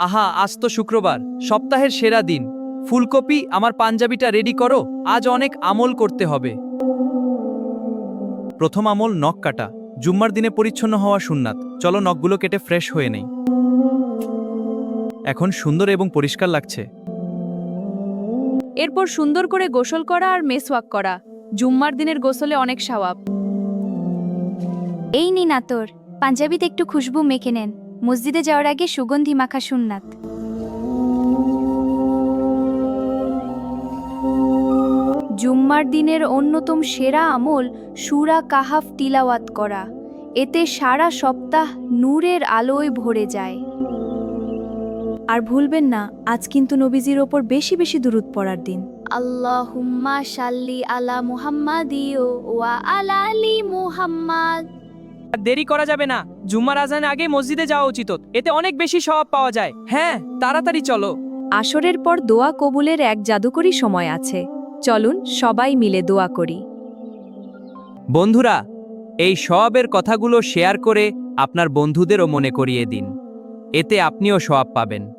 আহা, আজ তো শুক্রবার, সপ্তাহের সেরা দিন। ফুলকপি, আমার পাঞ্জাবিটা রেডি করো, আজ অনেক আমল করতে হবে। প্রথম আমল, নখ কাটা। জুম্মার দিনে পরিচ্ছন্ন হওয়া সুন্নাত। চলো নখগুলো কেটে ফ্রেশ হয়ে নেই। এখন সুন্দর এবং পরিষ্কার লাগছে। এরপর সুন্দর করে গোসল করা আর মেসওয়াক করা। জুম্মার দিনের গোসলে অনেক সওয়াব। এই নিন আতর, পাঞ্জাবিতে একটু খুশবু মেখে নেন। মসজিদে যাওয়ার আগে সুগন্ধি মাখা সুন্নাত। জুম্মার দিনের অন্যতম সেরা আমল সূরা কাহাফ তিলাওয়াত করা। এতে সারা সপ্তাহ নূরের আলোয় ভরে যায়। আর ভুলবেন না, আজ কিন্তু নবীজির ওপর বেশি বেশি দুরূদ পড়ার দিন। আল্লাহুম্মা সাল্লি আলা মুহাম্মাদিও ওয়া আলা আলি মুহাম্মাদ। আর দেরি করা যাবে না, জুম্মার আজান আগে মসজিদে যাওয়া উচিত। এতে অনেক বেশি সওয়াব পাওয়া যায়। হ্যাঁ, তাড়াতাড়ি চলো। আসরের পর দোয়া কবুলের এক জাদুকরী সময় আছে। চলুন সবাই মিলে দোয়া করি। বন্ধুরা, এই সওয়াবের কথাগুলো শেয়ার করে আপনার বন্ধুদেরও মনে করিয়ে দিন। এতে আপনিও সওয়াব পাবেন।